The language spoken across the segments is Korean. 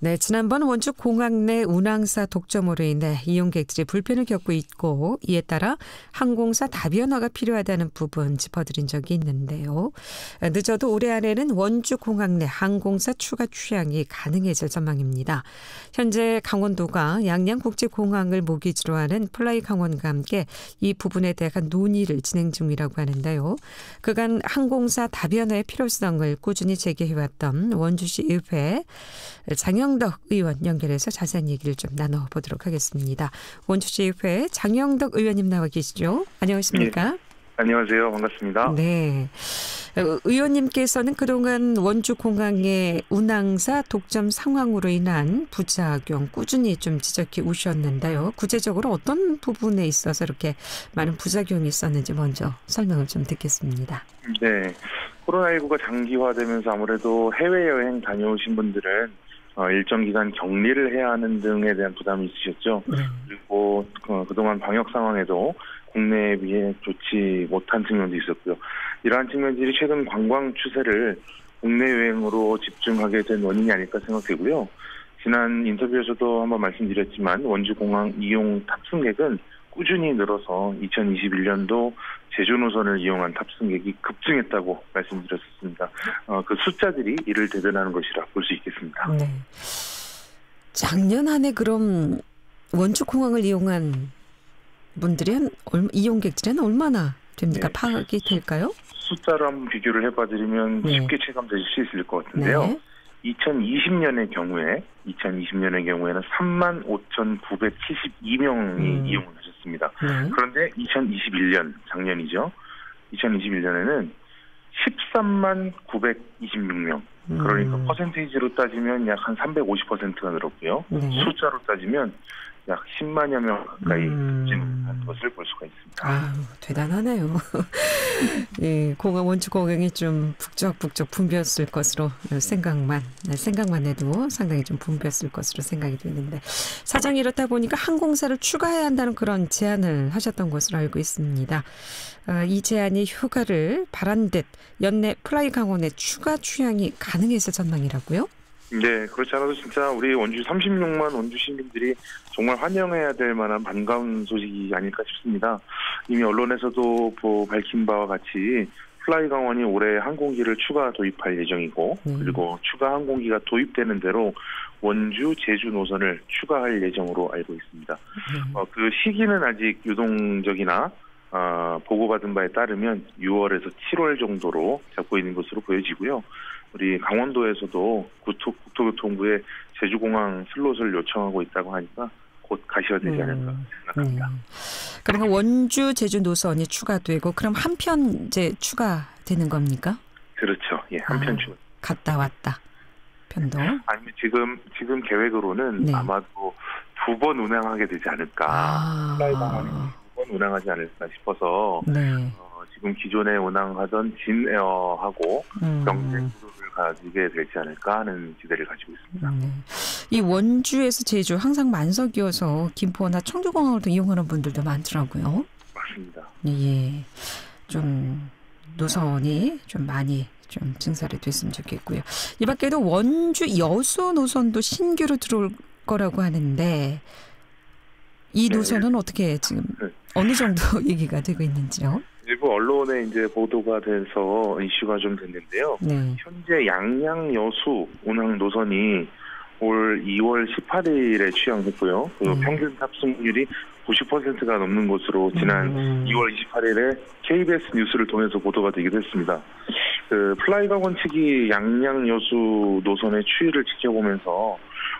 네, 지난번 원주 공항 내 운항사 독점으로 인해 이용객들이 불편을 겪고 있고 이에 따라 항공사 다변화가 필요하다는 부분 짚어드린 적이 있는데요. 늦어도 올해 안에는 원주 공항 내 항공사 추가 취항이 가능해질 전망입니다. 현재 강원도가 양양국제공항을 모기지로 하는 플라이 강원과 함께 이 부분에 대한 논의를 진행 중이라고 하는데요. 그간 항공사 다변화의 필요성을 꾸준히 제기해왔던 원주시 의회 장영덕 의원 연결해서 자세한 얘기를 좀 나눠보도록 하겠습니다. 원주시 의회 장영덕 의원님 나와 계시죠? 안녕하십니까? 네. 안녕하세요. 반갑습니다. 네. 의원님께서는 그동안 원주공항의 운항사 독점 상황으로 인한 부작용 꾸준히 좀 지적해 오셨는데요. 구체적으로 어떤 부분에 있어서 이렇게 많은 부작용이 있었는지 먼저 설명을 좀 듣겠습니다. 네. 코로나19가 장기화되면서 아무래도 해외여행 다녀오신 분들은 일정 기간 격리를 해야 하는 등에 대한 부담이 있으셨죠. 그리고 그동안 방역 상황에도 국내에 비해 좋지 못한 측면도 있었고요. 이러한 측면들이 최근 관광 추세를 국내 여행으로 집중하게 된 원인이 아닐까 생각되고요. 지난 인터뷰에서도 한번 말씀드렸지만 원주공항 이용 탑승객은 꾸준히 늘어서 2021년도 제주 노선을 이용한 탑승객이 급증했다고 말씀드렸습니다. 그 숫자들이 이를 대변하는 것이라 볼 수 있겠습니다. 네. 작년 한 해 그럼 원주공항을 이용한 분들이 이용객들은 얼마나 됩니까? 네. 파악이 될까요? 숫자로 한번 비교를 해봐드리면 네. 쉽게 체감되실 수 있을 것 같은데요. 네. 2020년의 경우에는 35,972명이 이용을 하셨습니다. 네. 그런데 2021년, 작년이죠. 2021년에는 139,926명. 그러니까 퍼센테이지로 따지면 약 한 350%가 늘었고요. 네. 숫자로 따지면 약 10만여 명 가까이 급증한 것을 볼 수가 있습니다. 아, 대단하네요. 예, 원주공항이 좀 북적북적 붐볐을 것으로 생각만 해도 상당히 좀 붐볐을 것으로 생각이 되는데 사정이 이렇다 보니까 항공사를 추가해야 한다는 그런 제안을 하셨던 것으로 알고 있습니다. 이 제안이 효과를 발한 듯 연내 플라이 강원의 추가 취항이 가능해서 전망이라고요? 네, 그렇지 않아도 진짜 우리 원주 36만 원주 시민들이 정말 환영해야 될 만한 반가운 소식이 아닐까 싶습니다. 이미 언론에서도 밝힌 바와 같이 플라이 강원이 올해 항공기를 추가 도입할 예정이고 그리고 추가 항공기가 도입되는 대로 원주, 제주 노선을 추가할 예정으로 알고 있습니다. 그 시기는 아직 유동적이나 보고받은 바에 따르면 6월에서 7월 정도로 잡고 있는 것으로 보여지고요. 우리 강원도에서도 국토교통부에 제주공항 슬롯을 요청하고 있다고 하니까 곧 가셔야 되지 않을까 생각합니다. 그러니까 원주, 제주 노선이 추가되고 그럼 한편 이제 추가되는 겁니까? 그렇죠. 예, 한편 추가. 갔다 왔다 편도. 아니면 지금 계획으로는 네. 아마도 2번 운항하게 되지 않을까. 플라이 강원이 2번 운항하지 않을까 싶어서 네. 지금 기존에 운항하던 진에어하고 경쟁구도를 가지게 되지 않을까 하는 기대를 가지고 있습니다. 이 원주에서 제주 항상 만석이어서 김포나 청주공항을 또 이용하는 분들도 많더라고요. 맞습니다. 예, 좀 노선이 좀 많이 좀 증설이 됐으면 좋겠고요. 이 밖에도 원주 여수 노선도 신규로 들어올 거라고 하는데 이 노선은 어떻게 지금 어느 정도 얘기가 되고 있는지요? 일부 언론에 이제 보도가 돼서 이슈가 좀 됐는데요. 네. 현재 양양 여수 운항 노선이 올 2월 18일에 취항했고요. 그 평균 탑승률이 90%가 넘는 것으로 지난 2월 28일에 KBS 뉴스를 통해서 보도가 되기도 했습니다. 그 플라이 강원 측이 양양 여수 노선의 추이를 지켜보면서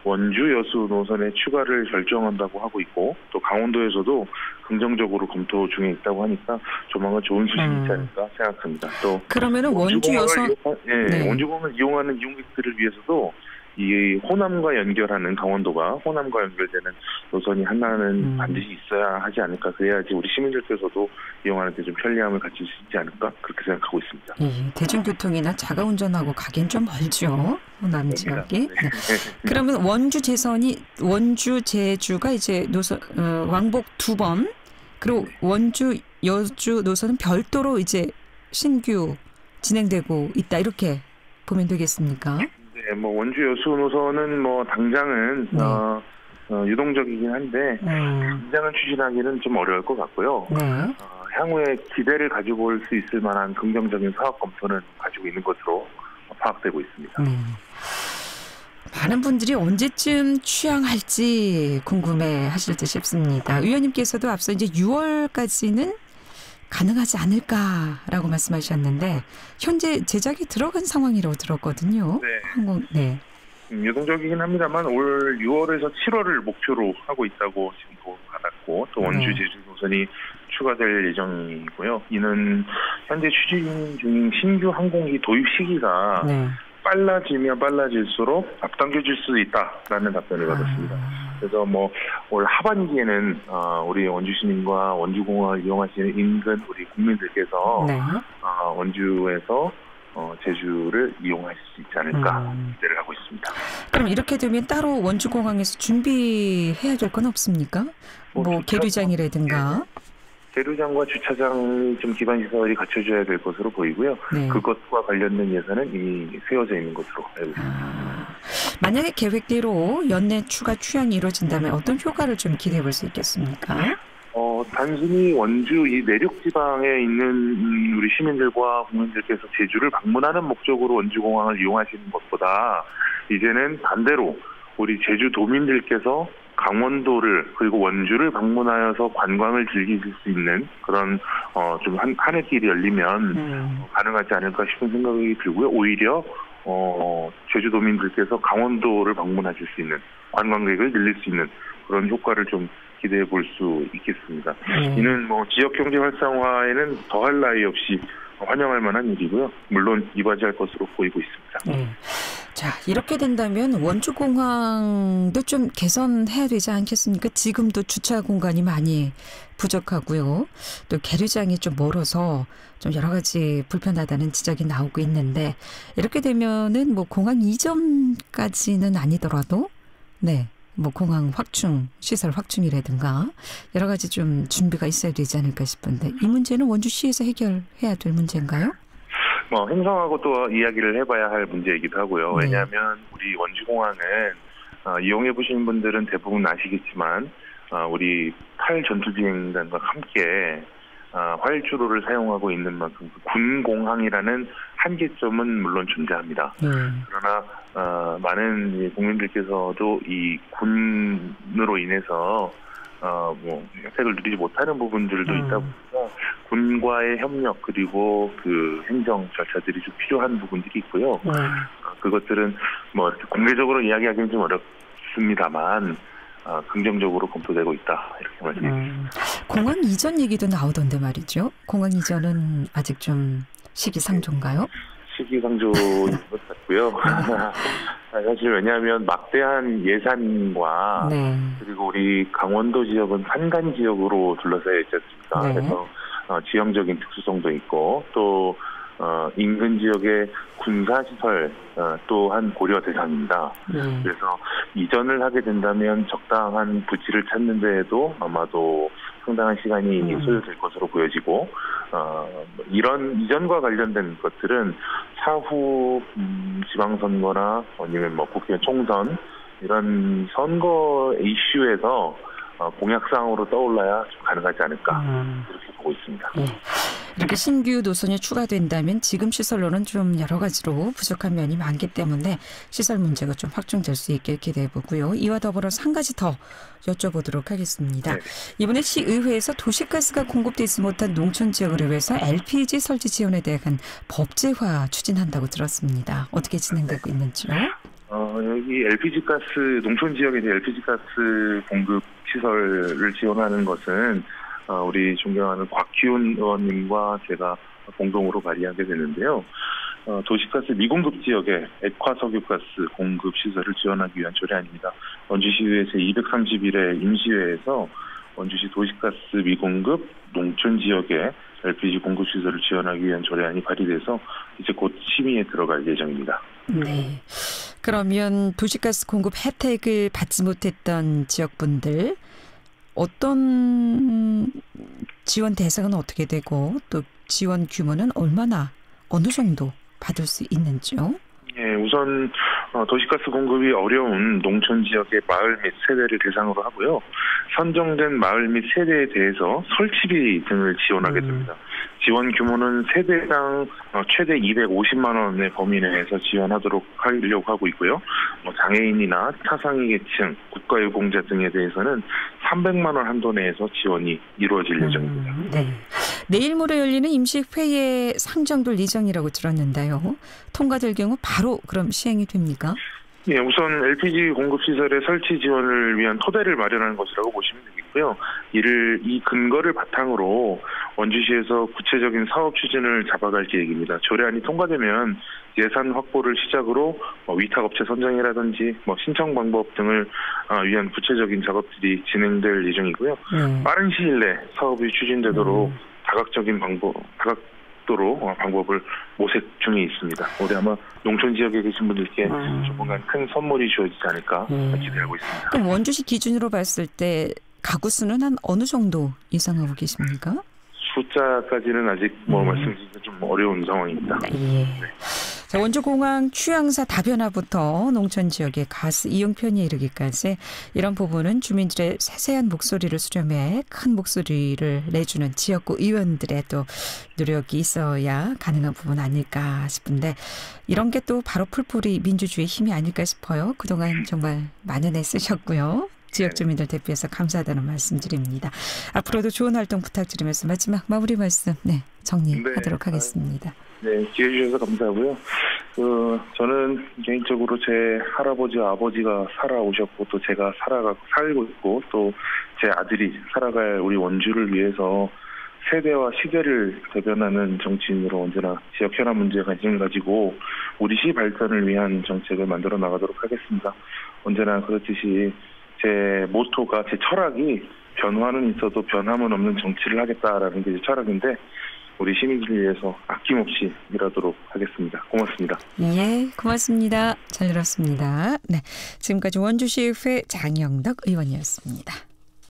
원주 여수 노선의 추가를 결정한다고 하고 있고 또 강원도에서도 긍정적으로 검토 중에 있다고 하니까 조만간 좋은 소식이 있지 않을까 생각합니다. 또 그러면은 원주 여수 원주공항을 이용하는 이용객들을 위해서도 이 호남과 연결하는 강원도가 호남과 연결되는 노선이 하나는 반드시 있어야 하지 않을까. 그래야지 우리 시민들께서도 이용하는 데 좀 편리함을 가질 수 있지 않을까 그렇게 생각하고 있습니다. 대중교통이나 자가운전하고 가긴 좀 멀죠. 호남 지역이. 네. 그러면 원주 제주가 이제 노선 왕복 2번 그리고 원주 여주 노선은 별도로 이제 신규 진행되고 있다 이렇게 보면 되겠습니까? 네, 네, 뭐 원주 여수 노선은 뭐 당장은 네. 유동적이긴 한데 당장은 추진하기는 좀 어려울 것 같고요. 네. 향후에 기대를 가지고 올 수 있을 만한 긍정적인 사업 검토는 가지고 있는 것으로 파악되고 있습니다. 많은 분들이 언제쯤 취항할지 궁금해하실 듯 싶습니다. 의원님께서도 앞서 이제 6월까지는 가능하지 않을까라고 말씀하셨는데 현재 제작이 들어간 상황이라고 들었거든요. 네. 네. 유동적이긴 합니다만 올 6월에서 7월을 목표로 하고 있다고 지금 보고받았고 또 원주 제주 노선이 추가될 예정이고요. 이는 현재 추진 중인 신규 항공기 도입 시기가 빨라지면 빨라질수록 앞당겨질 수 있다라는 답변을 받았습니다. 그래서 뭐 올 하반기에는 우리 원주 시민과 원주공항을 이용하시는 인근 우리 국민들께서 원주에서 제주를 이용하실 수 있지 않을까 기대를 하고 있습니다. 그럼 이렇게 되면 따로 원주공항에서 준비해야 될 건 없습니까? 뭐 계류장이라든가. 계류장과 주차장이 좀 기반 시설이 갖춰져야 될 것으로 보이고요. 그것과 관련된 예산은 이미 세워져 있는 것으로 알고 있습니다. 만약에 계획대로 연내 추가 취항이 이루어진다면 어떤 효과를 좀 기대해 볼 수 있겠습니까? 단순히 원주 이 내륙 지방에 있는 우리 시민들과 국민들께서 제주를 방문하는 목적으로 원주공항을 이용하시는 것보다 이제는 반대로 우리 제주 도민들께서 강원도를 그리고 원주를 방문하여서 관광을 즐기실 수 있는 그런 좀 하늘길이 열리면 가능하지 않을까 싶은 생각이 들고요. 오히려 제주도민들께서 강원도를 방문하실 수 있는 관광객을 늘릴 수 있는 그런 효과를 좀 기대해 볼 수 있겠습니다. 이는 뭐 지역 경제 활성화에는 더할 나위 없이 환영할 만한 일이고요. 물론 이바지할 것으로 보이고 있습니다. 자, 이렇게 된다면 원주공항도 좀 개선해야 되지 않겠습니까? 지금도 주차 공간이 많이 부족하고요. 또 계류장이 좀 멀어서 좀 여러 가지 불편하다는 지적이 나오고 있는데 이렇게 되면은 뭐 공항 이전까지는 아니더라도 뭐 공항 확충, 시설 확충이라든가 여러 가지 좀 준비가 있어야 되지 않을까 싶은데 이 문제는 원주시에서 해결해야 될 문제인가요? 뭐 행정하고 또 이야기를 해봐야 할 문제이기도 하고요. 왜냐하면 우리 원주공항은 이용해 보시는 분들은 대부분 아시겠지만 우리 8 전투비행단과 함께 활주로를 사용하고 있는 만큼 군공항이라는 한계점은 물론 존재합니다. 그러나 많은 국민들께서도 이 군으로 인해서 뭐 혜택을 누리지 못하는 부분들도 있다 보니까 군과의 협력 그리고 그 행정 절차들이 좀 필요한 부분들이 있고요. 그것들은 뭐 이렇게 공개적으로 이야기하기는 좀 어렵습니다만 긍정적으로 검토되고 있다 이렇게 말씀드립니다. 공항 이전 얘기도 나오던데 말이죠. 공항 이전은 아직 좀 시기상조인가요? 시기상조인 것 같고요. 사실 왜냐하면 막대한 예산과 그리고 우리 강원도 지역은 산간 지역으로 둘러싸여 있지 않습니까? 그래서 지형적인 특수성도 있고 또 인근 지역의 군사시설 또한 고려 대상입니다. 그래서 이전을 하게 된다면 적당한 부지를 찾는 데에도 아마도 상당한 시간이 소요될 것으로 보여지고 이런 이전과 관련된 것들은 차후 지방선거나 아니면 뭐 국회 총선 이런 선거 이슈에서 공약사항으로 떠올라야 좀 가능하지 않을까 이렇게 보고 있습니다. 이렇게 신규 노선이 추가된다면 지금 시설로는 좀 여러 가지로 부족한 면이 많기 때문에 시설 문제가 좀 확충될 수 있게 기대해 보고요. 이와 더불어서 한 가지 더 여쭤보도록 하겠습니다. 이번에 시의회에서 도시가스가 공급되지 못한 농촌 지역을 위해서 LPG 설치 지원에 대한 법제화 추진한다고 들었습니다. 어떻게 진행되고 있는지요? 여기 LPG 가스 농촌 지역에 이제 LPG 가스 공급 시설을 지원하는 것은 우리 존경하는 곽기훈 의원님과 제가 공동으로 발의하게 됐는데요. 도시가스 미공급 지역에 액화석유가스 공급 시설을 지원하기 위한 조례안입니다. 원주시의회 제231회 임시회에서 원주시 도시가스 미공급 농촌 지역에 LPG 공급 시설을 지원하기 위한 조례안이 발의돼서 이제 곧 심의에 들어갈 예정입니다. 네. 그러면 도시가스 공급 혜택을 받지 못했던 지역분들 어떤 지원 대상은 어떻게 되고 또 지원 규모는 얼마나 어느 정도 받을 수 있는지요? 예, 우선 도시가스 공급이 어려운 농촌 지역의 마을 및 세대를 대상으로 하고요. 선정된 마을 및 세대에 대해서 설치비 등을 지원하게 됩니다. 지원 규모는 세대당 최대 250만 원의 범위 내에서 지원하도록 하려고 하고 있고요. 장애인이나 차상위 계층, 국가유공자 등에 대해서는 300만 원 한도 내에서 지원이 이루어질 예정입니다. 네. 내일 모레 열리는 임시회의에 상정될 예정이라고 들었는데요. 통과될 경우 바로 그럼 시행이 됩니까? 예, 우선 LPG 공급 시설의 설치 지원을 위한 토대를 마련하는 것이라고 보시면 되겠고요. 이 근거를 바탕으로 원주시에서 구체적인 사업 추진을 잡아갈 계획입니다. 조례안이 통과되면 예산 확보를 시작으로 위탁업체 선정이라든지 신청 방법 등을 위한 구체적인 작업들이 진행될 예정이고요. 빠른 시일 내 사업이 추진되도록 다각도로 방법을 모색 중에 있습니다. 올해 아마 농촌 지역에 계신 분들께 조만간 큰 선물이 주어지지 않을까 기대하고 있습니다. 그럼 원주시 기준으로 봤을 때 가구 수는 한 어느 정도 예상하고 계십니까? 숫자까지는 아직 말씀드리기가 좀 어려운 상황입니다. 예. 네. 자, 원주공항 취향사 다변화부터 농촌 지역의 가스 이용 편의에 이르기까지 이런 부분은 주민들의 세세한 목소리를 수렴해 큰 목소리를 내주는 지역구 의원들의 또 노력이 있어야 가능한 부분 아닐까 싶은데 이런 게 또 바로 풀뿌리 민주주의의 힘이 아닐까 싶어요. 그동안 정말 많은 애 쓰셨고요. 지역 주민들 대표해서 감사하다는 말씀드립니다. 앞으로도 좋은 활동 부탁드리면서 마지막 마무리 말씀 정리하도록 하겠습니다. 네, 기회 주셔서 감사하고요. 저는 개인적으로 제 할아버지와 아버지가 살아오셨고 또 제가 살고 있고 또 제 아들이 살아갈 우리 원주를 위해서 세대와 시대를 대변하는 정치인으로 언제나 지역 현안 문제에 관심을 가지고 우리 시 발전을 위한 정책을 만들어 나가도록 하겠습니다. 언제나 그렇듯이 제 모토가, 제 철학이 변화는 있어도 변함은 없는 정치를 하겠다라는 게 제 철학인데 우리 시민들을 위해서 아낌없이 일하도록 하겠습니다. 고맙습니다. 예, 고맙습니다. 잘 들었습니다. 네, 지금까지 원주시의회 장영덕 의원이었습니다.